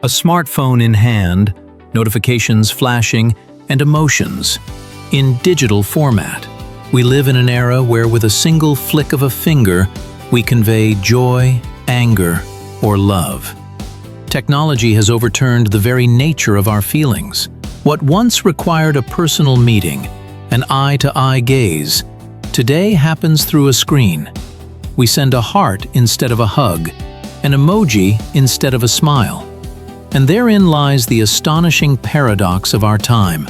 A smartphone in hand, notifications flashing, and emotions in digital format. We live in an era where with a single flick of a finger, we convey joy, anger, or love. Technology has overturned the very nature of our feelings. What once required a personal meeting, an eye-to-eye gaze, today happens through a screen. We send a heart instead of a hug, an emoji instead of a smile. And therein lies the astonishing paradox of our time.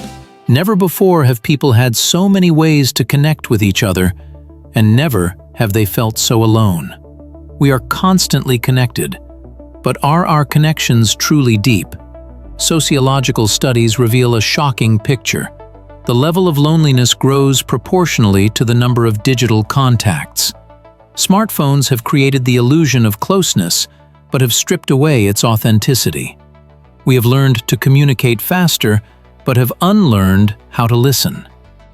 Never before have people had so many ways to connect with each other, and never have they felt so alone. We are constantly connected, but are our connections truly deep? Sociological studies reveal a shocking picture. The level of loneliness grows proportionally to the number of digital contacts. Smartphones have created the illusion of closeness, but have stripped away its authenticity. We have learned to communicate faster, but have unlearned how to listen.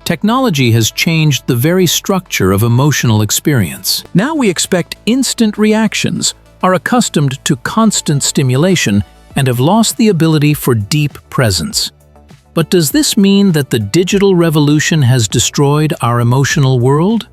Technology has changed the very structure of emotional experience. Now we expect instant reactions, are accustomed to constant stimulation, and have lost the ability for deep presence. But does this mean that the digital revolution has destroyed our emotional world?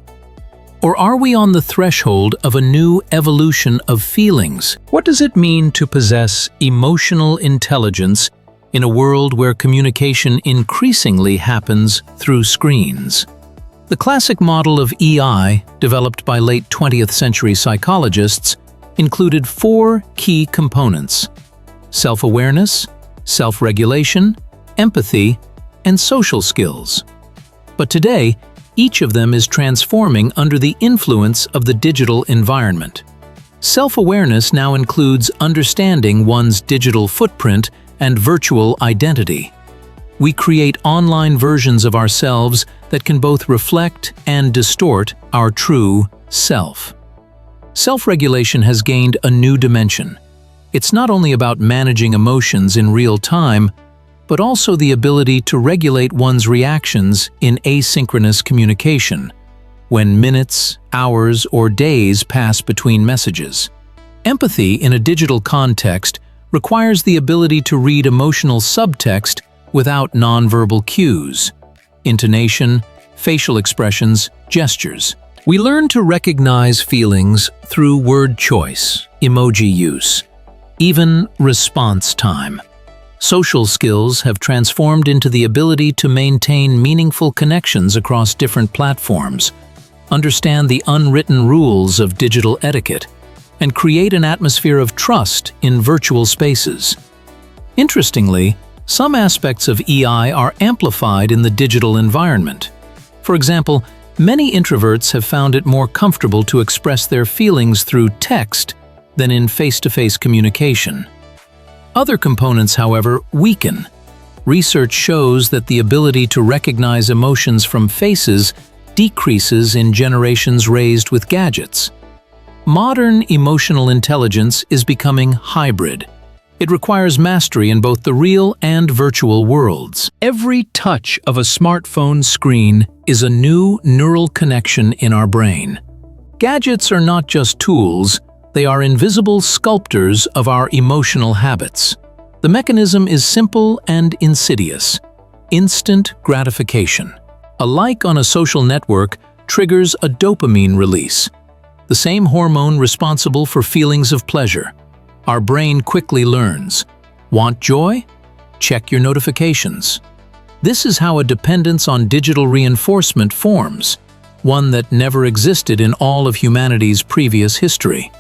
Or are we on the threshold of a new evolution of feelings? What does it mean to possess emotional intelligence in a world where communication increasingly happens through screens? The classic model of EI, developed by late 20th century psychologists, included 4 key components: self-awareness, self-regulation, empathy, and social skills. But today, each of them is transforming under the influence of the digital environment. Self-awareness now includes understanding one's digital footprint and virtual identity. We create online versions of ourselves that can both reflect and distort our true self. Self-regulation has gained a new dimension. It's not only about managing emotions in real time, but also the ability to regulate one's reactions in asynchronous communication, when minutes, hours, or days pass between messages. Empathy in a digital context requires the ability to read emotional subtext without nonverbal cues, intonation, facial expressions, gestures. We learn to recognize feelings through word choice, emoji use, even response time. Social skills have transformed into the ability to maintain meaningful connections across different platforms, understand the unwritten rules of digital etiquette, and create an atmosphere of trust in virtual spaces. Interestingly, some aspects of EI are amplified in the digital environment. For example, many introverts have found it more comfortable to express their feelings through text than in face-to-face communication. Other components, however, weaken. Research shows that the ability to recognize emotions from faces decreases in generations raised with gadgets. Modern emotional intelligence is becoming hybrid. It requires mastery in both the real and virtual worlds. Every touch of a smartphone screen is a new neural connection in our brain. Gadgets are not just tools, they are invisible sculptors of our emotional habits. The mechanism is simple and insidious: instant gratification. A like on a social network triggers a dopamine release, the same hormone responsible for feelings of pleasure. Our brain quickly learns. Want joy? Check your notifications. This is how a dependence on digital reinforcement forms, one that never existed in all of humanity's previous history.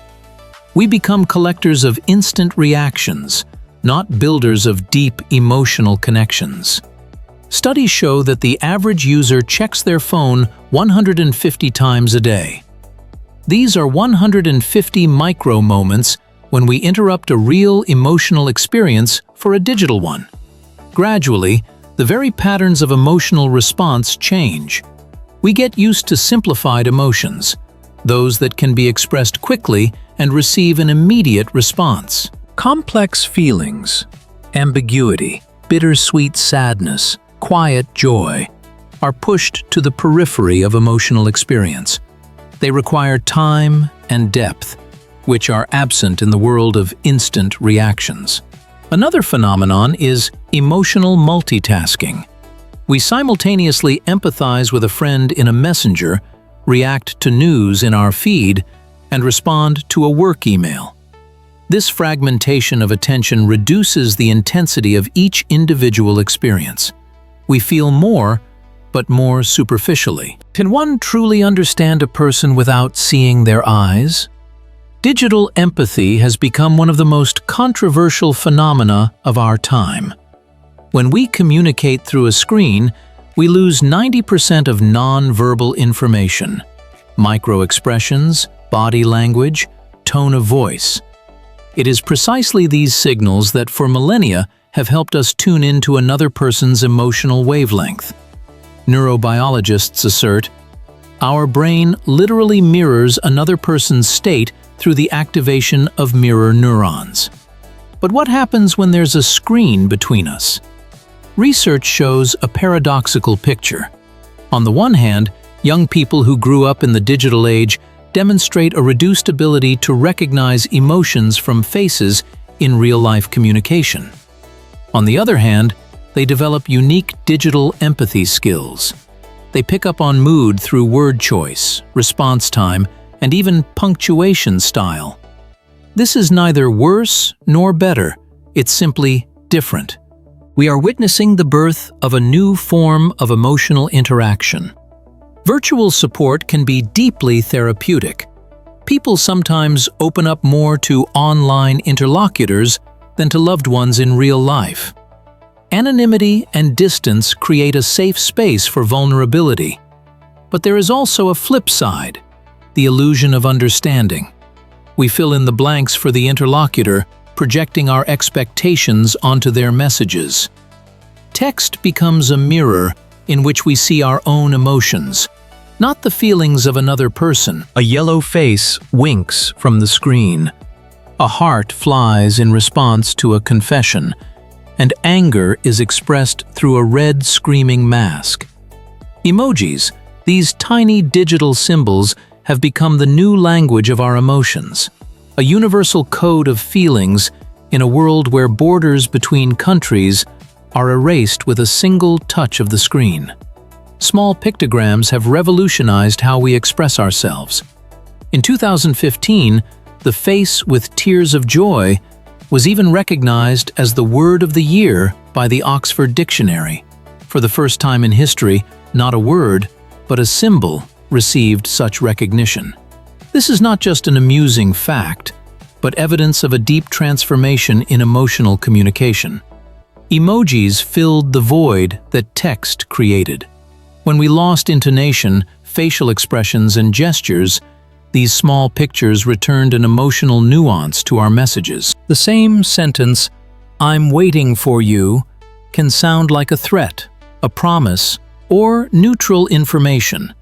We become collectors of instant reactions, not builders of deep emotional connections. Studies show that the average user checks their phone 150 times a day. These are 150 micro moments when we interrupt a real emotional experience for a digital one. Gradually, the very patterns of emotional response change. We get used to simplified emotions, those that can be expressed quickly and receive an immediate response. Complex feelings, ambiguity, bittersweet sadness, quiet joy, are pushed to the periphery of emotional experience. They require time and depth, which are absent in the world of instant reactions. Another phenomenon is emotional multitasking. We simultaneously empathize with a friend in a messenger, react to news in our feed, and respond to a work email. This fragmentation of attention reduces the intensity of each individual experience. We feel more, but more superficially. Can one truly understand a person without seeing their eyes? Digital empathy has become one of the most controversial phenomena of our time. When we communicate through a screen, we lose 90% of non-verbal information: micro-expressions, body language, tone of voice. It is precisely these signals that for millennia have helped us tune into another person's emotional wavelength. Neurobiologists assert, our brain literally mirrors another person's state through the activation of mirror neurons. But what happens when there's a screen between us? Research shows a paradoxical picture. On the one hand, young people who grew up in the digital age demonstrate a reduced ability to recognize emotions from faces in real-life communication. On the other hand, they develop unique digital empathy skills. They pick up on mood through word choice, response time, and even punctuation style. This is neither worse nor better, it's simply different. We are witnessing the birth of a new form of emotional interaction. Virtual support can be deeply therapeutic. People sometimes open up more to online interlocutors than to loved ones in real life. Anonymity and distance create a safe space for vulnerability. But there is also a flip side, the illusion of understanding. We fill in the blanks for the interlocutor, projecting our expectations onto their messages. Text becomes a mirror in which we see our own emotions, not the feelings of another person. A yellow face winks from the screen. A heart flies in response to a confession, and anger is expressed through a red screaming mask. Emojis, these tiny digital symbols, have become the new language of our emotions, a universal code of feelings in a world where borders between countries are erased with a single touch of the screen. Small pictograms have revolutionized how we express ourselves. In 2015, the face with tears of joy was even recognized as the word of the year by the Oxford Dictionary. For the first time in history, not a word, but a symbol received such recognition. This is not just an amusing fact, but evidence of a deep transformation in emotional communication. Emojis filled the void that text created. When we lost intonation, facial expressions, and gestures, these small pictures returned an emotional nuance to our messages. The same sentence, "I'm waiting for you," can sound like a threat, a promise, or neutral information,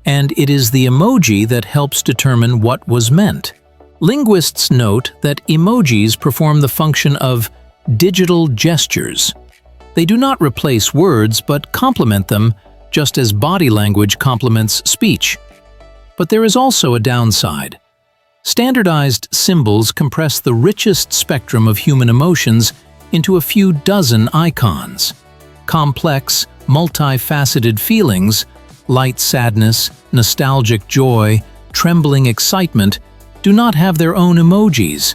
and it is the emoji that helps determine what was meant. Linguists note that emojis perform the function of digital gestures. They do not replace words, but complement them, just as body language complements speech. But there is also a downside. Standardized symbols compress the richest spectrum of human emotions into a few dozen icons. Complex, multifaceted feelings, light sadness, nostalgic joy, trembling excitement, do not have their own emojis.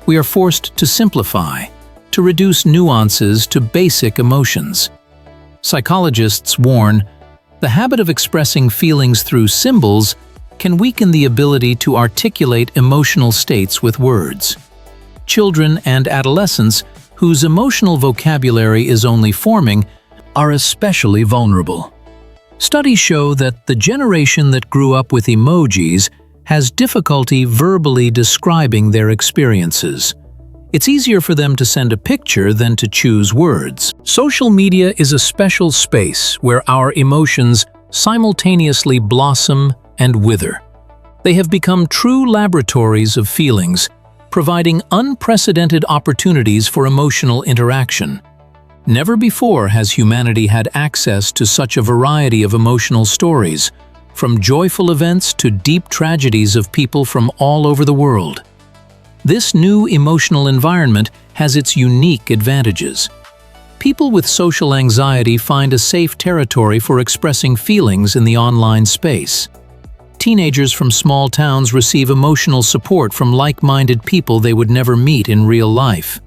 We are forced to simplify, to reduce nuances to basic emotions. Psychologists warn, the habit of expressing feelings through symbols can weaken the ability to articulate emotional states with words. Children and adolescents, whose emotional vocabulary is only forming, are especially vulnerable. Studies show that the generation that grew up with emojis has difficulty verbally describing their experiences. It's easier for them to send a picture than to choose words. Social media is a special space where our emotions simultaneously blossom and wither. They have become true laboratories of feelings, providing unprecedented opportunities for emotional interaction. Never before has humanity had access to such a variety of emotional stories, from joyful events to deep tragedies of people from all over the world. This new emotional environment has its unique advantages. People with social anxiety find a safe territory for expressing feelings in the online space. Teenagers from small towns receive emotional support from like-minded people they would never meet in real life.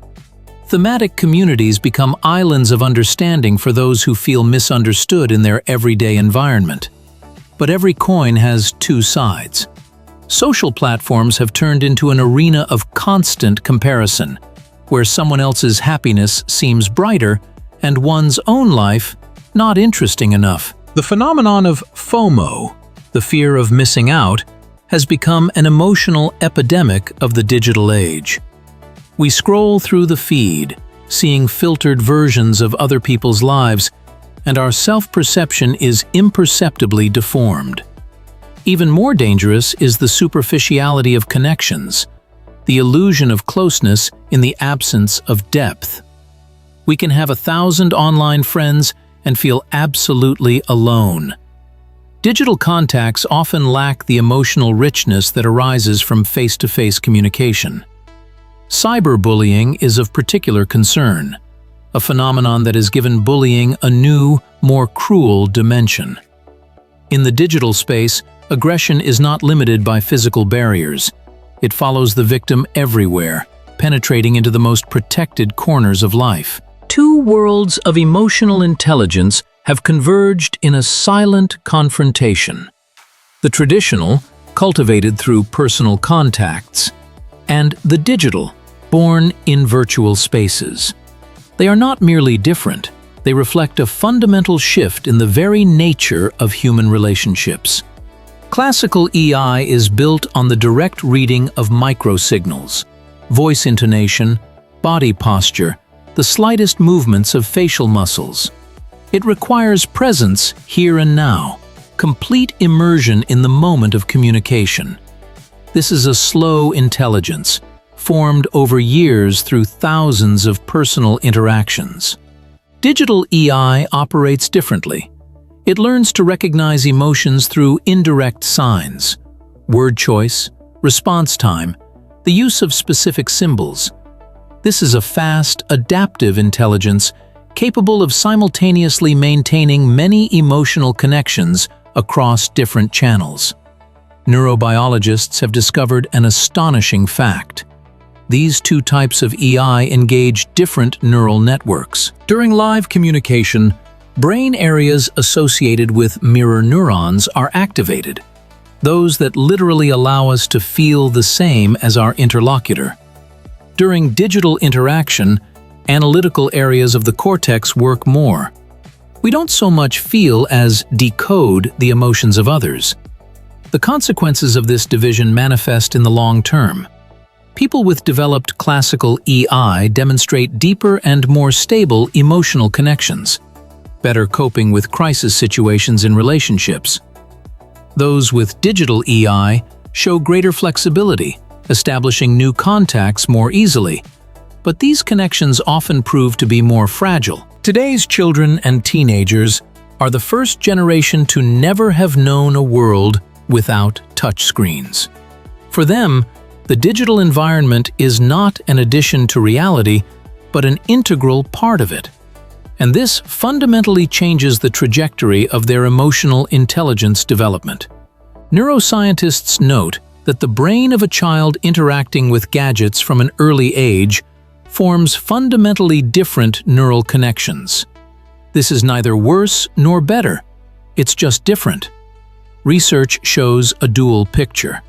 Thematic communities become islands of understanding for those who feel misunderstood in their everyday environment. But every coin has two sides. Social platforms have turned into an arena of constant comparison, where someone else's happiness seems brighter and one's own life not interesting enough. The phenomenon of FOMO, the fear of missing out, has become an emotional epidemic of the digital age. We scroll through the feed, seeing filtered versions of other people's lives, and our self-perception is imperceptibly deformed. Even more dangerous is the superficiality of connections, the illusion of closeness in the absence of depth. We can have 1,000 online friends and feel absolutely alone. Digital contacts often lack the emotional richness that arises from face-to-face communication. Cyberbullying is of particular concern, a phenomenon that has given bullying a new, more cruel dimension. In the digital space, aggression is not limited by physical barriers. It follows the victim everywhere, penetrating into the most protected corners of life. Two worlds of emotional intelligence have converged in a silent confrontation. The traditional, cultivated through personal contacts, and the digital, born in virtual spaces. They are not merely different, they reflect a fundamental shift in the very nature of human relationships. Classical EI is built on the direct reading of microsignals, voice intonation, body posture, the slightest movements of facial muscles. It requires presence here and now, complete immersion in the moment of communication. This is a slow intelligence, formed over years through thousands of personal interactions. Digital EI operates differently. It learns to recognize emotions through indirect signs, word choice, response time, the use of specific symbols. This is a fast, adaptive intelligence capable of simultaneously maintaining many emotional connections across different channels. Neurobiologists have discovered an astonishing fact. These two types of EI engage different neural networks. During live communication, brain areas associated with mirror neurons are activated, those that literally allow us to feel the same as our interlocutor. During digital interaction, analytical areas of the cortex work more. We don't so much feel as decode the emotions of others. The consequences of this division manifest in the long term. People with developed classical EI demonstrate deeper and more stable emotional connections, better coping with crisis situations in relationships. Those with digital EI show greater flexibility, establishing new contacts more easily, but these connections often prove to be more fragile. Today's children and teenagers are the first generation to never have known a world without touchscreens. For them, the digital environment is not an addition to reality, but an integral part of it. And this fundamentally changes the trajectory of their emotional intelligence development. Neuroscientists note that the brain of a child interacting with gadgets from an early age forms fundamentally different neural connections. This is neither worse nor better, it's just different. Research shows a dual picture.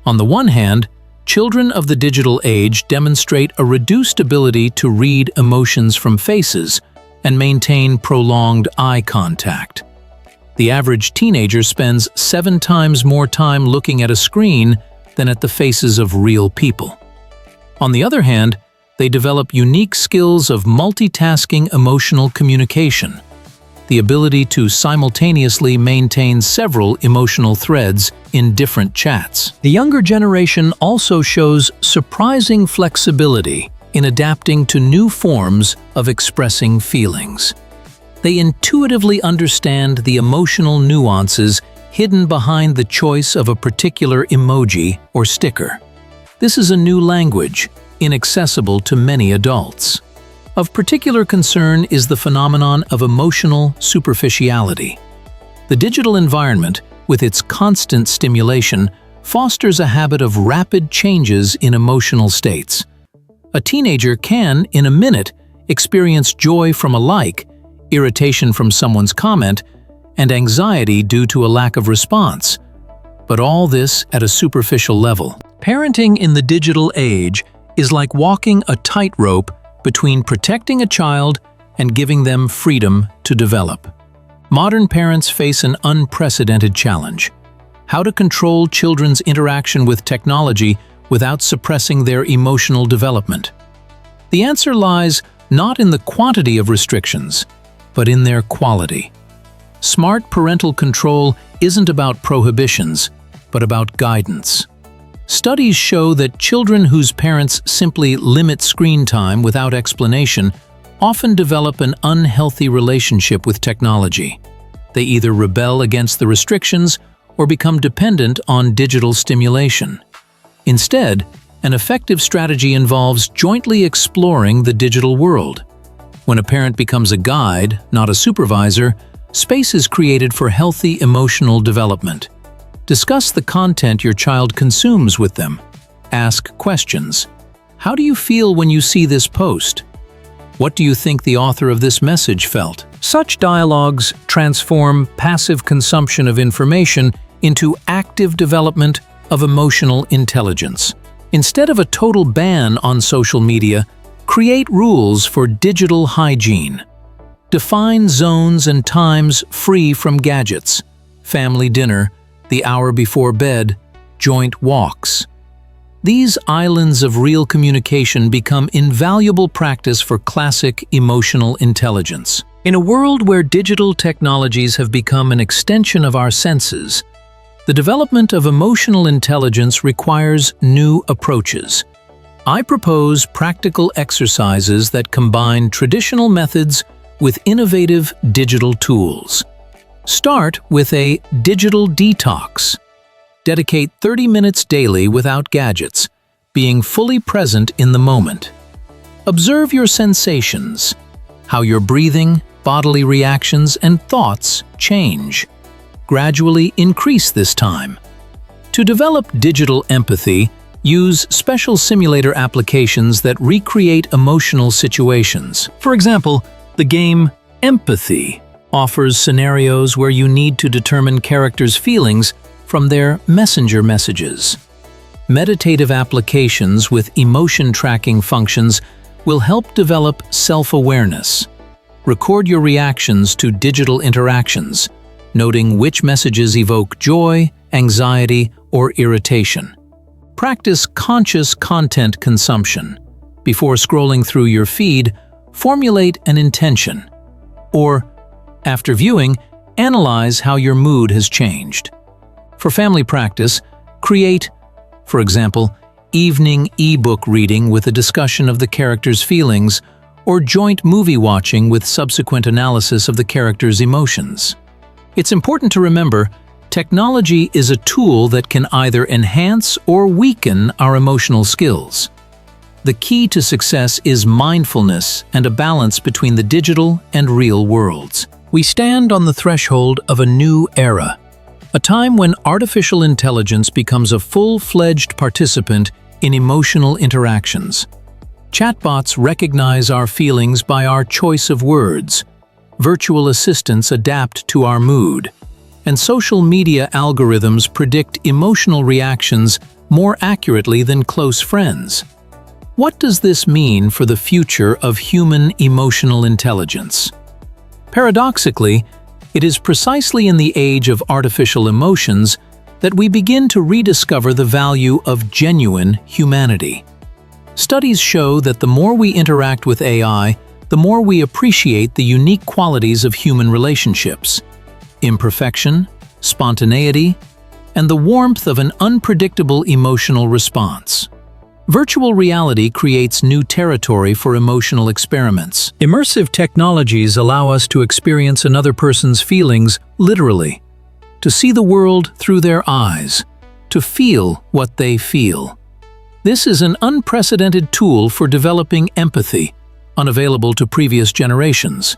On the one hand, children of the digital age demonstrate a reduced ability to read emotions from faces and maintain prolonged eye contact. The average teenager spends 7 times more time looking at a screen than at the faces of real people. On the other hand, they develop unique skills of multitasking emotional communication, the ability to simultaneously maintain several emotional threads in different chats. The younger generation also shows surprising flexibility in adapting to new forms of expressing feelings. They intuitively understand the emotional nuances hidden behind the choice of a particular emoji or sticker. This is a new language, inaccessible to many adults. Of particular concern is the phenomenon of emotional superficiality. The digital environment, with its constant stimulation, fosters a habit of rapid changes in emotional states. A teenager can, in a minute, experience joy from a like, irritation from someone's comment, and anxiety due to a lack of response. But all this at a superficial level. Parenting in the digital age is like walking a tightrope between protecting a child and giving them freedom to develop. Modern parents face an unprecedented challenge: how to control children's interaction with technology without suppressing their emotional development. The answer lies not in the quantity of restrictions, but in their quality. Smart parental control isn't about prohibitions, but about guidance. Studies show that children whose parents simply limit screen time without explanation often develop an unhealthy relationship with technology. They either rebel against the restrictions or become dependent on digital stimulation. Instead, an effective strategy involves jointly exploring the digital world. When a parent becomes a guide, not a supervisor, space is created for healthy emotional development. Discuss the content your child consumes with them. Ask questions. How do you feel when you see this post? What do you think the author of this message felt? Such dialogues transform passive consumption of information into active development of emotional intelligence. Instead of a total ban on social media, create rules for digital hygiene. Define zones and times free from gadgets, family dinner, the hour before bed, joint walks. These islands of real communication become invaluable practice for classic emotional intelligence. In a world where digital technologies have become an extension of our senses, the development of emotional intelligence requires new approaches. I propose practical exercises that combine traditional methods with innovative digital tools. Start with a digital detox. Dedicate 30 minutes daily without gadgets, being fully present in the moment. Observe your sensations, how your breathing, bodily reactions, and thoughts change. Gradually increase this time. To develop digital empathy, use special simulator applications that recreate emotional situations. For example, the game Empathy offers scenarios where you need to determine characters' feelings from their messenger messages. Meditative applications with emotion tracking functions will help develop self-awareness. Record your reactions to digital interactions, noting which messages evoke joy, anxiety, or irritation. Practice conscious content consumption. Before scrolling through your feed, formulate an intention. Or, after viewing, analyze how your mood has changed. For family practice, create, for example, evening e-book reading with a discussion of the character's feelings, or joint movie watching with subsequent analysis of the character's emotions. It's important to remember, technology is a tool that can either enhance or weaken our emotional skills. The key to success is mindfulness and a balance between the digital and real worlds. We stand on the threshold of a new era, a time when artificial intelligence becomes a full-fledged participant in emotional interactions. Chatbots recognize our feelings by our choice of words, virtual assistants adapt to our mood, and social media algorithms predict emotional reactions more accurately than close friends. What does this mean for the future of human emotional intelligence? Paradoxically, it is precisely in the age of artificial emotions that we begin to rediscover the value of genuine humanity. Studies show that the more we interact with AI, the more we appreciate the unique qualities of human relationships: imperfection, spontaneity, and the warmth of an unpredictable emotional response. Virtual reality creates new territory for emotional experiments. Immersive technologies allow us to experience another person's feelings literally, to see the world through their eyes, to feel what they feel. This is an unprecedented tool for developing empathy, unavailable to previous generations.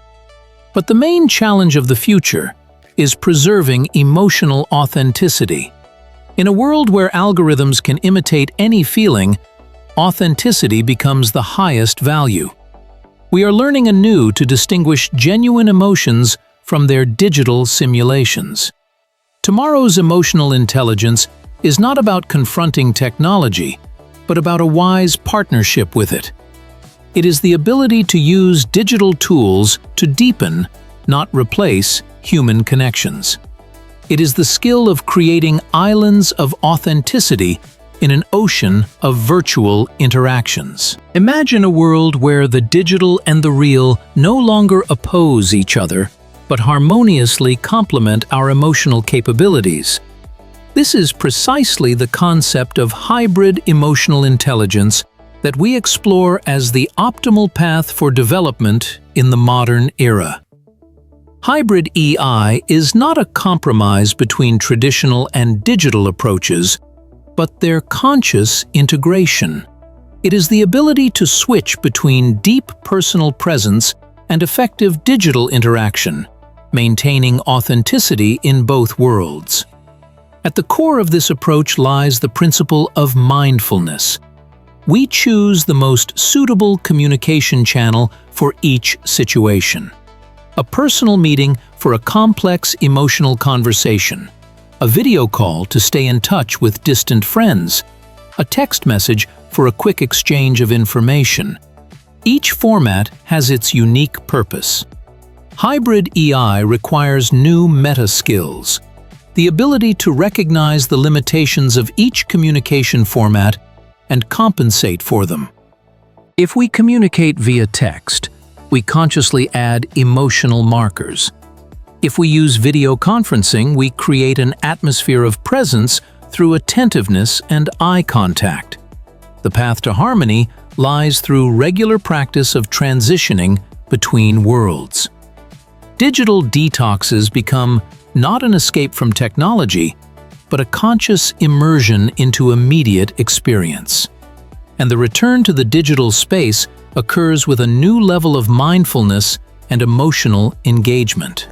But the main challenge of the future is preserving emotional authenticity. In a world where algorithms can imitate any feeling, authenticity becomes the highest value. We are learning anew to distinguish genuine emotions from their digital simulations. Tomorrow's emotional intelligence is not about confronting technology, but about a wise partnership with it. It is the ability to use digital tools to deepen, not replace, human connections. It is the skill of creating islands of authenticity in an ocean of virtual interactions. Imagine a world where the digital and the real no longer oppose each other, but harmoniously complement our emotional capabilities. This is precisely the concept of hybrid emotional intelligence that we explore as the optimal path for development in the modern era. Hybrid EI is not a compromise between traditional and digital approaches, but their conscious integration. It is the ability to switch between deep personal presence and effective digital interaction, maintaining authenticity in both worlds. At the core of this approach lies the principle of mindfulness. We choose the most suitable communication channel for each situation. A personal meeting for a complex emotional conversation, a video call to stay in touch with distant friends, a text message for a quick exchange of information. Each format has its unique purpose. Hybrid EI requires new meta skills, the ability to recognize the limitations of each communication format and compensate for them. If we communicate via text, we consciously add emotional markers. If we use video conferencing, we create an atmosphere of presence through attentiveness and eye contact. The path to harmony lies through regular practice of transitioning between worlds. Digital detoxes become not an escape from technology, but a conscious immersion into immediate experience. And the return to the digital space occurs with a new level of mindfulness and emotional engagement.